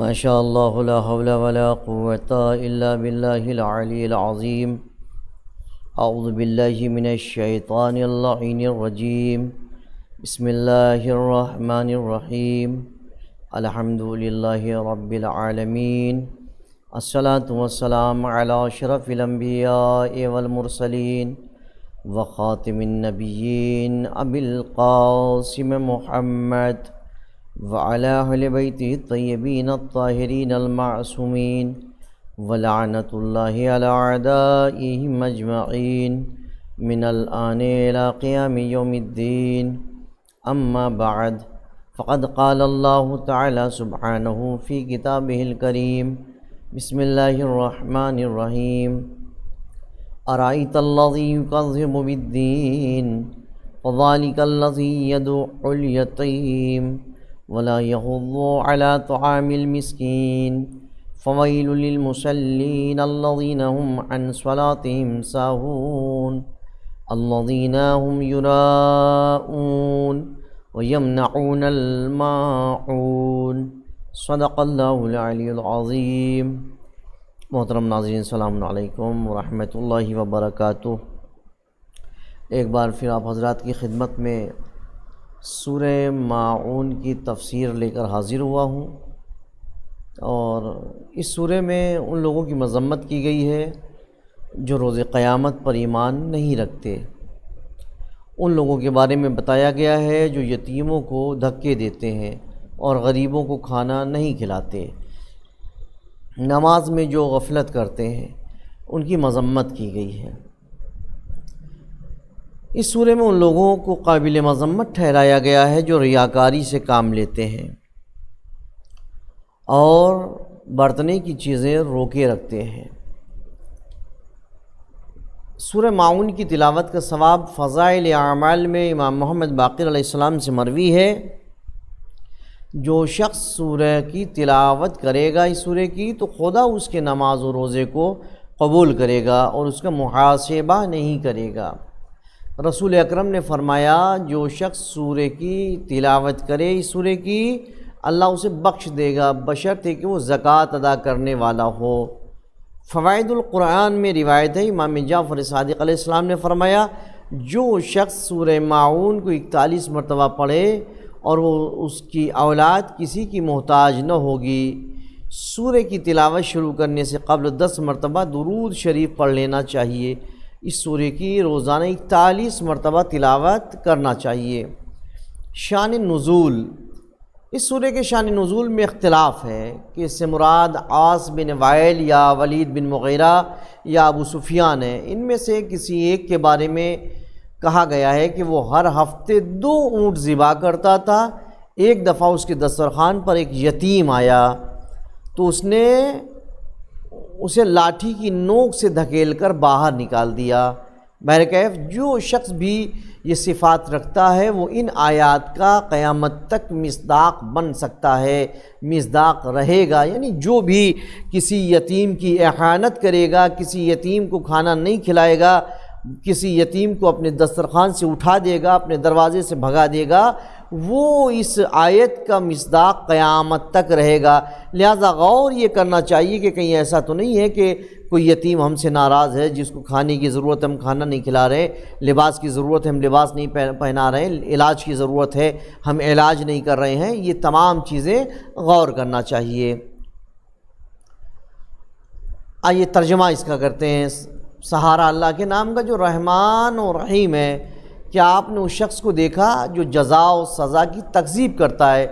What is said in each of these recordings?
ما شاء اللہ لا حول ولا قوة الا باللہ العلی العظیم اعوذ باللہ من الشیطان اللعین الرجیم بسم اللہ الرحمن الرحیم الحمد للہ رب العالمین الصلاة والسلام علی اشرف الانبیاء والمرسلین وخاتم النبیین ابی القاسم محمد وعلى أهل بيته الطيبين الطاهرين المعصومين ولعنة الله على أعدائهم أجمعين من الآن إلى قيام يوم الدين. أما بعد فقد قال الله تعالى سبحانه في كتابه الكريم بسم الله الرحمن الرحيم أرأيت الذي يكذب بالدين فذلك الذي يدعو اليتيم ولا يحض على طعام المسكين فويل للمصلين الذين هم عن صلاتهم ساهون الذين هم يراءون ويمنعون الماعون. صدق اللہ العلی العظیم. محترم ناظرین، السلام علیکم ورحمۃ اللہ وبرکاتہ. ایک بار پھر آپ حضرات کی خدمت میں سورہ ماعون کی تفسیر لے کر حاضر ہوا ہوں، اور اس سورہ میں ان لوگوں کی مذمت کی گئی ہے جو روز قیامت پر ایمان نہیں رکھتے. ان لوگوں کے بارے میں بتایا گیا ہے جو یتیموں کو دھکے دیتے ہیں اور غریبوں کو کھانا نہیں کھلاتے، نماز میں جو غفلت کرتے ہیں ان کی مذمت کی گئی ہے. اس سورہ میں ان لوگوں کو قابل مذمت ٹھہرایا گیا ہے جو ریاکاری سے کام لیتے ہیں اور برتنے کی چیزیں روکے رکھتے ہیں. سورہ ماعون کی تلاوت کا ثواب فضائل اعمال میں امام محمد باقر علیہ السلام سے مروی ہے. جو شخص سورہ کی تلاوت کرے گا اس سورہ کی تو خدا اس کے نماز و روزے کو قبول کرے گا اور اس کا محاسبہ نہیں کرے گا. رسول اکرم نے فرمایا جو شخص سورہ کی تلاوت کرے اس سورہ کی، اللہ اسے بخش دے گا بشرطے کہ وہ زکوٰۃ ادا کرنے والا ہو. فوائد القرآن میں روایت ہے، امام جعفر صادق علیہ السلام نے فرمایا جو شخص سورہ ماعون کو 41 مرتبہ پڑھے اور وہ اس کی اولاد کسی کی محتاج نہ ہوگی، سورہ کی تلاوت شروع کرنے سے قبل 10 مرتبہ درود شریف پڑھ لینا چاہیے. اس سورہ کی روزانہ 41 مرتبہ تلاوت کرنا چاہیے. شان نزول، اس سورہ کے شان نزول میں اختلاف ہے کہ اس سے مراد عاص بن وائل یا ولید بن مغیرہ یا ابو سفیان ہے. ان میں سے کسی ایک کے بارے میں کہا گیا ہے کہ وہ ہر ہفتے 2 اونٹ ذبح کرتا تھا. ایک دفعہ اس کے دسترخوان پر ایک یتیم آیا تو اس نے اسے لاٹھی کی نوک سے دھکیل کر باہر نکال دیا. بہرکیف جو شخص بھی یہ صفات رکھتا ہے وہ ان آیات کا قیامت تک مصداق بن سکتا ہے، مصداق رہے گا. یعنی جو بھی کسی یتیم کی احانت کرے گا، کسی یتیم کو کھانا نہیں کھلائے گا، کسی یتیم کو اپنے دسترخوان سے اٹھا دے گا، اپنے دروازے سے بھگا دے گا، وہ اس آیت کا مصداق قیامت تک رہے گا. لہذا غور یہ کرنا چاہیے کہ کہیں ایسا تو نہیں ہے کہ کوئی یتیم ہم سے ناراض ہے، جس کو کھانے کی ضرورت ہے ہم کھانا نہیں کھلا رہے، لباس کی ضرورت ہے ہم لباس نہیں پہنا رہے، علاج کی ضرورت ہے ہم علاج نہیں کر رہے ہیں. یہ تمام چیزیں غور کرنا چاہیے. آئیے ترجمہ اس کا کرتے ہیں. سہارا اللہ کے نام کا جو رحمان و رحیم ہے. کیا آپ نے اس شخص کو دیکھا جو جزا و سزا کی تکذیب کرتا ہے،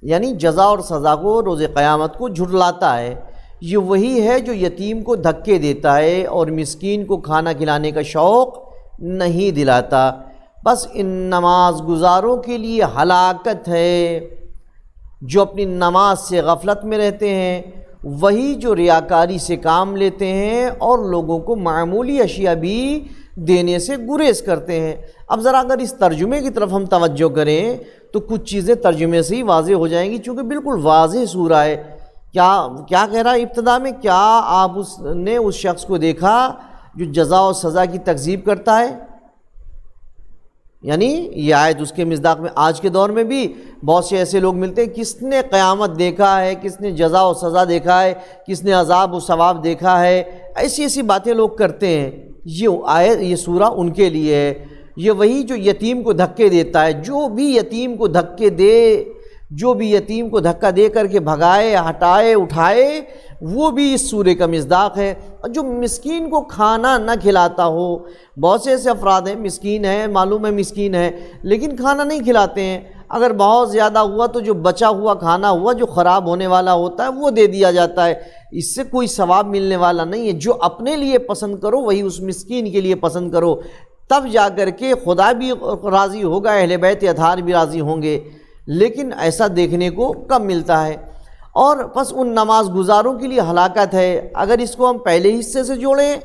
یعنی جزا اور سزا کو روز قیامت کو جھٹلاتا ہے؟ یہ وہی ہے جو یتیم کو دھکے دیتا ہے اور مسکین کو کھانا کھلانے کا شوق نہیں دلاتا. بس ان نماز گزاروں کے لیے ہلاکت ہے جو اپنی نماز سے غفلت میں رہتے ہیں، وہی جو ریاکاری سے کام لیتے ہیں اور لوگوں کو معمولی اشیاء بھی دینے سے گریز کرتے ہیں. اب ذرا اگر اس ترجمے کی طرف ہم توجہ کریں تو کچھ چیزیں ترجمے سے ہی واضح ہو جائیں گی، چونکہ بالکل واضح سورہ ہے. کیا کہہ رہا ہے ابتدا میں؟ کیا آپ نے اس شخص کو دیکھا جو جزا و سزا کی تکذیب کرتا ہے؟ یعنی یہ آیت اس کے مصداق میں آج کے دور میں بھی بہت سے ایسے لوگ ملتے ہیں، کس نے قیامت دیکھا ہے، کس نے جزا و سزا دیکھا ہے، کس نے عذاب و ثواب دیکھا ہے، ایسی ایسی باتیں لوگ کرتے ہیں۔ یہ آیت، یہ سورہ ان کے لیے ہے۔ یہ وہی جو یتیم کو دھکے دیتا ہے، جو بھی یتیم کو دھکے دے، جو بھی یتیم کو دھکا دے کر کے بھگائے، ہٹائے، اٹھائے، وہ بھی اس سورے کا مصداق ہے۔ اور جو مسکین کو کھانا نہ کھلاتا ہو، بہت سے ایسے افراد ہیں مسکین ہیں، معلوم ہے مسکین ہے، لیکن کھانا نہیں کھلاتے ہیں۔ اگر بہت زیادہ ہوا تو جو بچا ہوا کھانا ہوا، جو خراب ہونے والا ہوتا ہے، وہ دے دیا جاتا ہے، اس سے کوئی ثواب ملنے والا نہیں ہے۔ جو اپنے لیے پسند کرو وہی اس مسکین کے لیے پسند کرو، تب جا کر کے خدا بھی راضی ہوگا، اہل بیت اطہار بھی راضی ہوں گے، لیکن ایسا دیکھنے کو کم ملتا ہے۔ اور بس ان نماز گزاروں کے لیے ہلاکت ہے۔ اگر اس کو ہم پہلے حصے سے جوڑیں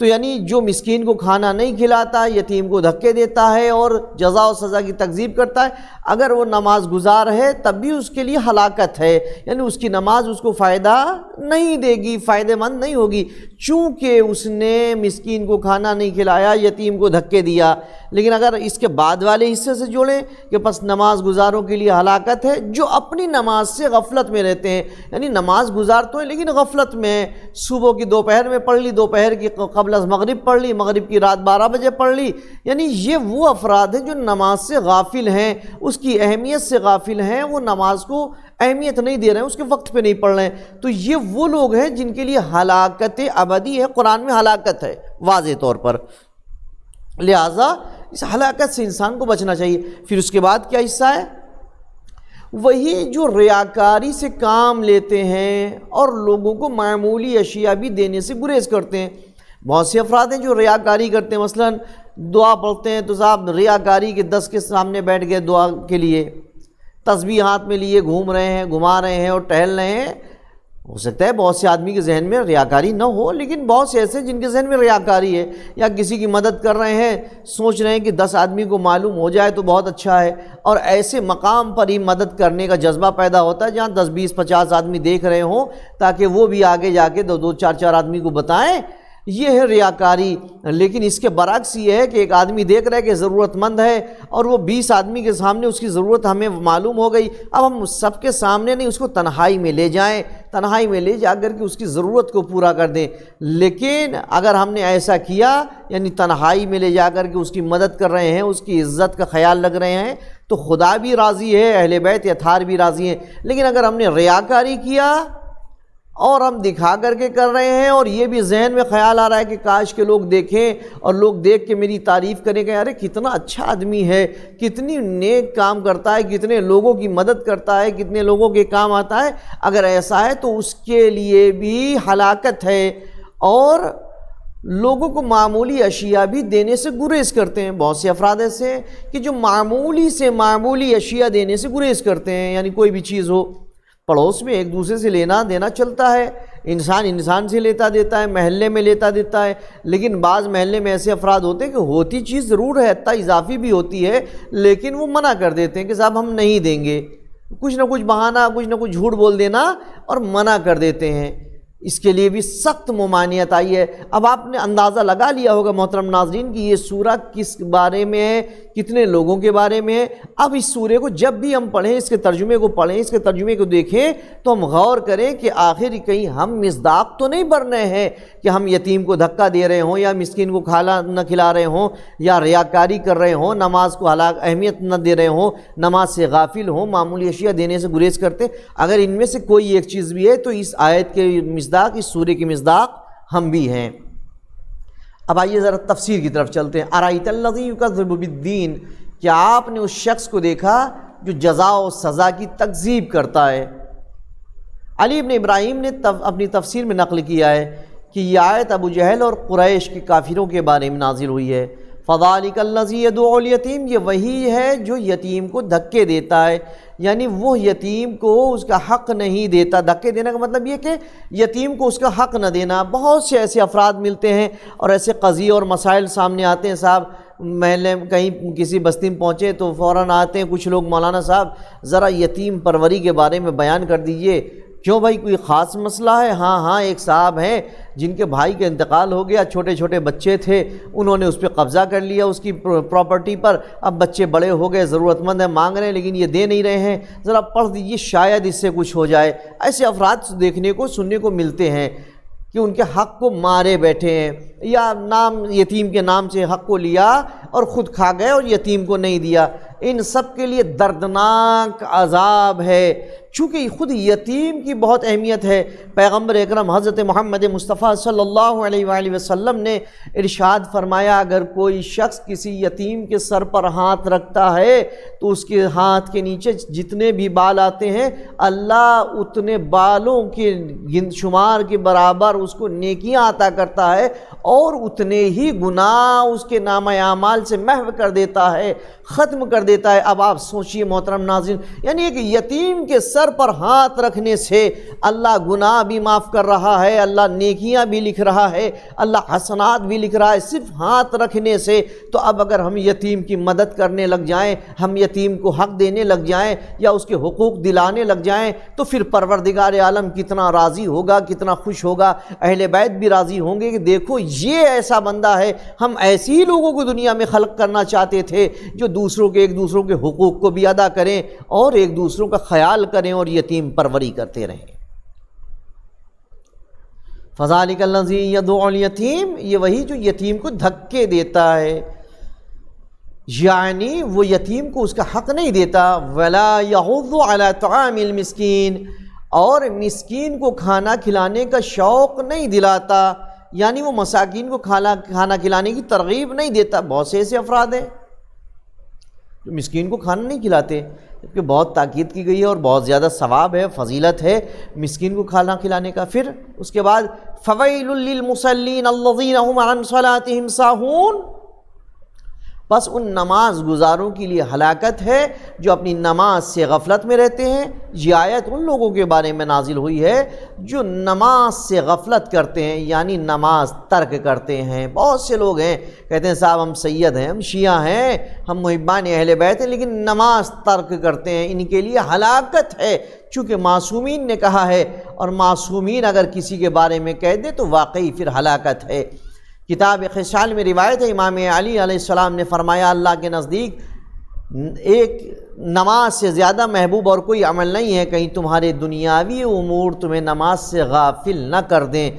تو یعنی جو مسکین کو کھانا نہیں کھلاتا، یتیم کو دھکے دیتا ہے اور جزا و سزا کی تکذیب کرتا ہے، اگر وہ نماز گزار ہے تب بھی اس کے لیے ہلاکت ہے، یعنی اس کی نماز اس کو فائدہ نہیں دے گی، فائدہ مند نہیں ہوگی، چونکہ اس نے مسکین کو کھانا نہیں کھلایا، یتیم کو دھکے دیا۔ لیکن اگر اس کے بعد والے حصے سے جوڑیں کہ پس نماز گزاروں کے لیے ہلاکت ہے جو اپنی نماز سے غفلت میں رہتے ہیں، یعنی نماز گزار تو ہیں لیکن غفلت میں، صبح کی دوپہر میں پڑھ لی، دوپہر کی قبل از مغرب پڑھ لی، مغرب کی رات 12 بجے پڑھ لی، یعنی یہ وہ افراد ہیں جو نماز سے غافل ہیں، اس کی اہمیت سے غافل ہیں، وہ نماز کو اہمیت نہیں دے رہے ہیں، اس کے وقت پہ نہیں پڑھ رہے ہیں، تو یہ وہ لوگ ہیں جن کے لیے ہلاکت ابدی ہے۔ قرآن میں ہلاکت ہے واضح طور پر، لہٰذا اس ہلاکت سے انسان کو بچنا چاہیے۔ پھر اس کے بعد کیا حصہ ہے؟ وہی جو ریاکاری سے کام لیتے ہیں اور لوگوں کو معمولی اشیاء بھی دینے سے گریز کرتے ہیں۔ بہت سے افراد ہیں جو ریاکاری کرتے ہیں، مثلا دعا پڑھتے ہیں تو صاحب ریاکاری کے 10 کے سامنے بیٹھ گئے دعا کے لیے، تسبیح ہاتھ میں لیے گھوم رہے ہیں، گھما رہے ہیں اور ٹہل رہے ہیں۔ ہو سکتا ہے بہت سے آدمی کے ذہن میں ریاکاری نہ ہو، لیکن بہت سے ایسے جن کے ذہن میں ریاکاری ہے، یا کسی کی مدد کر رہے ہیں، سوچ رہے ہیں کہ 10 آدمی کو معلوم ہو جائے تو بہت اچھا ہے، اور ایسے مقام پر ہی مدد کرنے کا جذبہ پیدا ہوتا ہے جہاں 10 20 50 آدمی دیکھ رہے ہوں تاکہ وہ بھی آگے جا کے 2 2 4 4 آدمی کو بتائیں۔ یہ ہے ریاکاری۔ لیکن اس کے برعکس یہ ہے کہ ایک آدمی دیکھ رہا ہے کہ ضرورت مند ہے اور وہ 20 آدمی کے سامنے اس کی ضرورت ہمیں معلوم ہو گئی، اب ہم سب کے سامنے نہیں، اس کو تنہائی میں لے جائیں، تنہائی میں لے جا کر کے اس کی ضرورت کو پورا کر دیں۔ لیکن اگر ہم نے ایسا کیا، یعنی تنہائی میں لے جا کر کے اس کی مدد کر رہے ہیں، اس کی عزت کا خیال رکھ رہے ہیں، تو خدا بھی راضی ہے، اہل بیت اطہار بھی راضی ہیں۔ لیکن اگر ہم نے ریاکاری کیا اور ہم دکھا کر کے کر رہے ہیں، اور یہ بھی ذہن میں خیال آ رہا ہے کہ کاش کے لوگ دیکھیں اور لوگ دیکھ کے میری تعریف کریں کہ ارے کتنا اچھا آدمی ہے، کتنی نیک کام کرتا ہے، کتنے لوگوں کی مدد کرتا ہے، کتنے لوگوں کے کام آتا ہے، اگر ایسا ہے تو اس کے لیے بھی ہلاکت ہے۔ اور لوگوں کو معمولی اشیاء بھی دینے سے گریز کرتے ہیں۔ بہت سے افراد ایسے ہیں کہ جو معمولی سے معمولی اشیاء دینے سے گریز کرتے ہیں، یعنی کوئی بھی چیز ہو، پڑوس میں ایک دوسرے سے لینا دینا چلتا ہے، انسان سے لیتا دیتا ہے، محلے میں لیتا دیتا ہے، لیکن بعض محلے میں ایسے افراد ہوتے ہیں کہ ہوتی چیز ضرور ہے، حتیٰ اضافی بھی ہوتی ہے، لیکن وہ منع کر دیتے ہیں کہ صاحب ہم نہیں دیں گے، کچھ نہ کچھ بہانہ، کچھ نہ کچھ جھوٹ بول دینا اور منع کر دیتے ہیں۔ اس کے لیے بھی سخت ممانعت آئی ہے۔ اب آپ نے اندازہ لگا لیا ہوگا محترم ناظرین کہ یہ سورہ کس بارے میں ہے، کتنے لوگوں کے بارے میں ہے۔ اب اس سورے کو جب بھی ہم پڑھیں، اس کے ترجمے کو پڑھیں، اس کے ترجمے کو دیکھیں، تو ہم غور کریں کہ آخر کہیں ہم مصداق تو نہیں بن رہے ہیں کہ ہم یتیم کو دھکا دے رہے ہوں، یا مسکین کو کھانا نہ کھلا رہے ہوں، یا ریاکاری کر رہے ہوں، نماز کو اہمیت نہ دے رہے ہوں، نماز سے غافل ہوں، معمولی اشیاء دینے سے گریز کرتے۔ اگر ان میں سے کوئی ایک چیز بھی ہے تو اس آیت کے مصداق، اس سورے کی مصداق ہم بھی ہیں۔ اب آئیے ذرا تفسیر کی طرف چلتے ہیں۔ ارائیت الذی یکذب بالدین، کیا آپ نے اس شخص کو دیکھا جو جزا و سزا کی تکذیب کرتا ہے؟ علی ابن ابراہیم نے اپنی تفسیر میں نقل کیا ہے کہ یہ آیت ابو جہل اور قریش کے کافروں کے بارے میں نازل ہوئی ہے۔ فذلک الذی یدعو الیتیم، یہ وہی ہے جو یتیم کو دھکے دیتا ہے، یعنی وہ یتیم کو اس کا حق نہیں دیتا۔ دھکے دینے کا مطلب یہ کہ یتیم کو اس کا حق نہ دینا۔ بہت سے ایسے افراد ملتے ہیں اور ایسے قضیے اور مسائل سامنے آتے ہیں، صاحب محلے میں کہیں کسی بستی میں پہنچے تو فوراً آتے ہیں کچھ لوگ، مولانا صاحب ذرا یتیم پروری کے بارے میں بیان کر دیجئے، کیوں بھائی کوئی خاص مسئلہ ہے؟ ہاں ایک صاحب ہیں جن کے بھائی کا انتقال ہو گیا، چھوٹے چھوٹے بچے تھے، انہوں نے اس پہ قبضہ کر لیا اس کی پراپرٹی پر، اب بچے بڑے ہو گئے، ضرورت مند ہیں، مانگ رہے ہیں لیکن یہ دے نہیں رہے ہیں، ذرا پڑھ دیجیے شاید اس سے کچھ ہو جائے۔ ایسے افراد دیکھنے کو سننے کو ملتے ہیں کہ ان کے حق کو مارے بیٹھے ہیں، یا نام یتیم کے نام سے حق کو لیا اور خود کھا گئے اور یتیم کو نہیں دیا۔ ان سب کے لیے دردناک عذاب ہے، چونکہ خود یتیم کی بہت اہمیت ہے۔ پیغمبر اکرم حضرت محمد مصطفیٰ صلی اللہ علیہ وآلہ وسلم نے ارشاد فرمایا، اگر کوئی شخص کسی یتیم کے سر پر ہاتھ رکھتا ہے تو اس کے ہاتھ کے نیچے جتنے بھی بال آتے ہیں اللہ اتنے بالوں کے شمار کے برابر اس کو نیکیاں عطا کرتا ہے اور اتنے ہی گناہ اس کے نامہ اعمال سے محو کر دیتا ہے، ختم کر دیتا ہے۔ اب آپ سوچئے محترم ناظرین، یعنی ایک یتیم کے سر پر ہاتھ رکھنے سے اللہ گناہ بھی معاف کر رہا ہے، اللہ نیکیاں بھی لکھ رہا ہے، اللہ حسنات بھی لکھ رہا ہے، صرف ہاتھ رکھنے سے۔ تو اب اگر ہم یتیم کی مدد کرنے لگ جائیں، ہم یتیم کو حق دینے لگ جائیں یا اس کے حقوق دلانے لگ جائیں تو پھر پروردگار عالم کتنا راضی ہوگا، کتنا خوش ہوگا، اہل بیت بھی راضی ہوں گے کہ دیکھو یہ ایسا بندہ ہے۔ ہم ایسے ہی لوگوں کو دنیا میں خلق کرنا چاہتے تھے جو ایک دوسروں کے حقوق کو بھی ادا کریں اور ایک دوسروں کا خیال کریں اور یتیم پروری کرتے رہیں۔ فَذَلِكَ الَّذِي يَدُعُ الْيَتِيمَ، یہ وہی جو یتیم کو دھکے دیتا ہے، یعنی وہ یتیم کو اس کا حق نہیں دیتا۔ وَلَا يَحُضُّ عَلَى طَعَامِ الْمِسْكِينِ، اور مسکین کو کھانا کھلانے کا شوق نہیں دلاتا، یعنی وہ مساکین کو کھانا کھلانے کی ترغیب نہیں دیتا۔ بہت سے ایسے افراد ہیں جو مسکین کو کھانا نہیں کھلاتے، جبکہ بہت تاکید کی گئی ہے اور بہت زیادہ ثواب ہے، فضیلت ہے مسکین کو کھانا کھلانے کا۔ پھر اس کے بعد فَوَيْلٌ لِّلْمُصَلِّينَ الَّذِينَ هُمْ عَنْ صَلَاتِهِمْ سَاهُونَ، بس ان نماز گزاروں کے لیے ہلاکت ہے جو اپنی نماز سے غفلت میں رہتے ہیں۔ یہ آیت ان لوگوں کے بارے میں نازل ہوئی ہے جو نماز سے غفلت کرتے ہیں، یعنی نماز ترک کرتے ہیں۔ بہت سے لوگ ہیں کہتے ہیں صاحب ہم سید ہیں، ہم شیعہ ہیں، ہم محبان اہل بیت ہیں، لیکن نماز ترک کرتے ہیں، ان کے لیے ہلاکت ہے، چونکہ معصومین نے کہا ہے، اور معصومین اگر کسی کے بارے میں کہہ دے تو واقعی پھر ہلاکت ہے۔ کتاب خصال میں روایت ہے، امام علی علیہ السلام نے فرمایا اللہ کے نزدیک ایک نماز سے زیادہ محبوب اور کوئی عمل نہیں ہے، کہیں تمہارے دنیاوی امور تمہیں نماز سے غافل نہ کر دیں،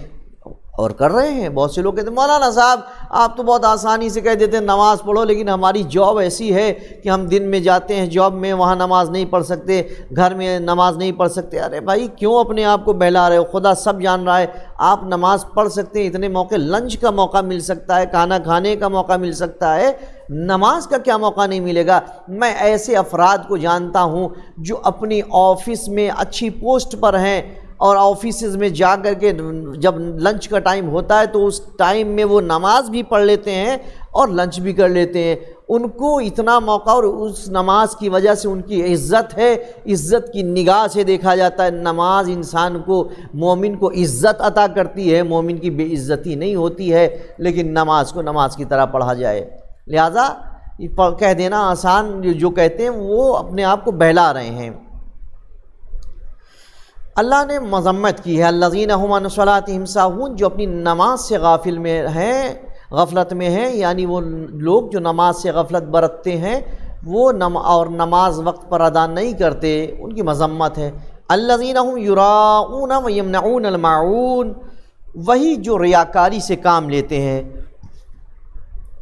اور کر رہے ہیں۔ بہت سے لوگ کہتے ہیں مولانا صاحب آپ تو بہت آسانی سے کہہ دیتے ہیں نماز پڑھو، لیکن ہماری جاب ایسی ہے کہ ہم دن میں جاتے ہیں جاب میں، وہاں نماز نہیں پڑھ سکتے، گھر میں نماز نہیں پڑھ سکتے۔ ارے بھائی کیوں اپنے آپ کو بہلا رہے ہو؟ خدا سب جان رہا ہے، آپ نماز پڑھ سکتے ہیں، اتنے موقع، لنچ کا موقع مل سکتا ہے، کھانا کھانے کا موقع مل سکتا ہے، نماز کا کیا موقع نہیں ملے گا؟ میں ایسے افراد کو جانتا ہوں جو اپنی آفس میں اچھی پوسٹ پر ہیں اور آفیسز میں جا کر کے جب لنچ کا ٹائم ہوتا ہے تو اس ٹائم میں وہ نماز بھی پڑھ لیتے ہیں اور لنچ بھی کر لیتے ہیں۔ ان کو اتنا موقع، اور اس نماز کی وجہ سے ان کی عزت ہے، عزت کی نگاہ سے دیکھا جاتا ہے۔ نماز انسان کو، مومن کو عزت عطا کرتی ہے، مومن کی بے عزتی نہیں ہوتی ہے، لیکن نماز کو نماز کی طرح پڑھا جائے۔ لہٰذا کہہ دینا آسان، جو کہتے ہیں وہ اپنے آپ کو بہلا رہے ہیں۔ اللہ نے مذمت کی ہے الذین هم عن صلاتهم ساہون، جو اپنی نماز سے غافل میں ہیں، غفلت میں ہیں، یعنی وہ لوگ جو نماز سے غفلت برتتے ہیں وہ اور نماز وقت پر ادا نہیں کرتے، ان کی مذمت ہے۔ الذین هم یراؤون ویمنعون الماعون، وہی جو ریاکاری سے کام لیتے ہیں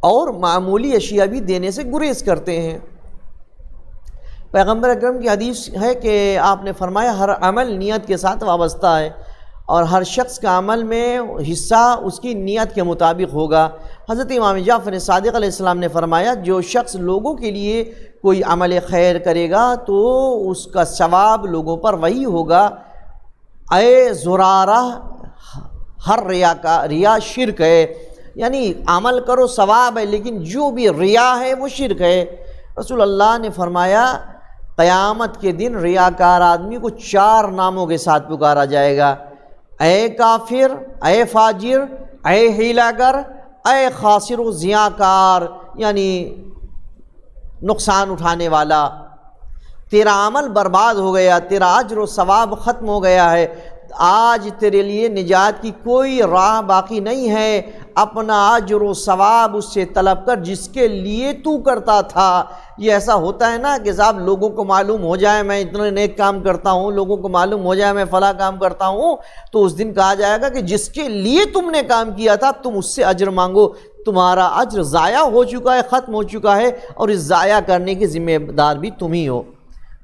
اور معمولی اشیاء بھی دینے سے گریز کرتے ہیں۔ پیغمبر اکرم کی حدیث ہے کہ آپ نے فرمایا ہر عمل نیت کے ساتھ وابستہ ہے، اور ہر شخص کا عمل میں حصہ اس کی نیت کے مطابق ہوگا۔ حضرت امام جعفر صادق علیہ السلام نے فرمایا جو شخص لوگوں کے لیے کوئی عمل خیر کرے گا تو اس کا ثواب لوگوں پر وہی ہوگا۔ اے زرارہ، ہر ریا شرک ہے، یعنی عمل کرو ثواب ہے، لیکن جو بھی ریا ہے وہ شرک ہے۔ رسول اللہ نے فرمایا قیامت کے دن ریاکار آدمی کو 4 ناموں کے ساتھ پکارا جائے گا، اے کافر، اے فاجر، اے ہیلا گر، اے خاسر و ضیاء کار، یعنی نقصان اٹھانے والا۔ تیرا عمل برباد ہو گیا، تیرا اجر و ثواب ختم ہو گیا ہے، آج تیرے لیے نجات کی کوئی راہ باقی نہیں ہے۔ اپنا اجر و ثواب اس سے طلب کر جس کے لیے تو کرتا تھا۔ یہ ایسا ہوتا ہے نا کہ صاحب لوگوں کو معلوم ہو جائے میں اتنے نیک کام کرتا ہوں، لوگوں کو معلوم ہو جائے میں فلاں کام کرتا ہوں، تو اس دن کہا جائے گا کہ جس کے لیے تم نے کام کیا تھا تم اس سے اجر مانگو، تمہارا اجر ضائع ہو چکا ہے، ختم ہو چکا ہے، اور اس ضائع کرنے کے ذمہ دار بھی تم ہی ہو۔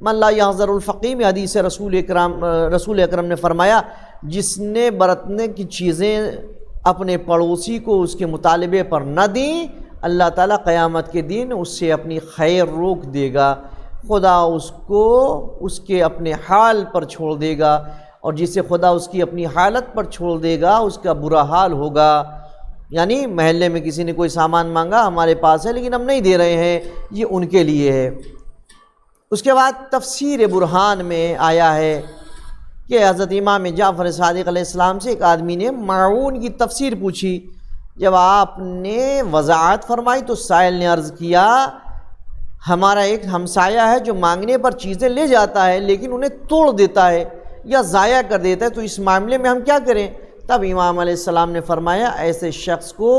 من لا یحذر الفقیم، حدیث رسول اکرم نے فرمایا جس نے برتنے کی چیزیں اپنے پڑوسی کو اس کے مطالبے پر نہ دیں، اللہ تعالیٰ قیامت کے دن اس سے اپنی خیر روک دے گا، خدا اس کو اس کے اپنے حال پر چھوڑ دے گا، اور جسے خدا اس کی اپنی حالت پر چھوڑ دے گا اس کا برا حال ہوگا۔ یعنی محلے میں کسی نے کوئی سامان مانگا ہمارے پاس ہے لیکن ہم نہیں دے رہے ہیں، یہ ان کے لیے ہے۔ اس کے بعد تفسیر برہان میں آیا ہے کہ حضرت امام جعفر صادق علیہ السلام سے ایک آدمی نے معون کی تفسیر پوچھی، جب آپ نے وضاحت فرمائی تو سائل نے عرض کیا ہمارا ایک ہمسایہ ہے جو مانگنے پر چیزیں لے جاتا ہے لیکن انہیں توڑ دیتا ہے یا ضائع کر دیتا ہے، تو اس معاملے میں ہم کیا کریں؟ تب امام علیہ السلام نے فرمایا ایسے شخص کو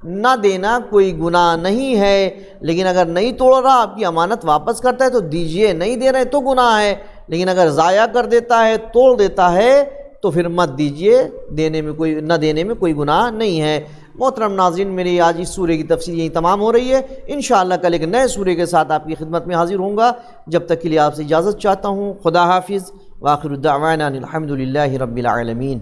نہ دینا کوئی گناہ نہیں ہے، لیکن اگر نہیں توڑ رہا آپ کی امانت واپس کرتا ہے تو دیجئے، نہیں دے رہے تو گناہ ہے، لیکن اگر ضائع کر دیتا ہے، توڑ دیتا ہے تو پھر مت دیجئے، نہ دینے میں کوئی گناہ نہیں ہے۔ محترم ناظرین، میری آج اس سورہ کی تفسیر یہی تمام ہو رہی ہے، انشاءاللہ کل ایک نئے سورہ کے ساتھ آپ کی خدمت میں حاضر ہوں گا۔ جب تک کے لیے آپ سے اجازت چاہتا ہوں، خدا حافظ، وآخر دعوانا الحمدللہ رب العالمین۔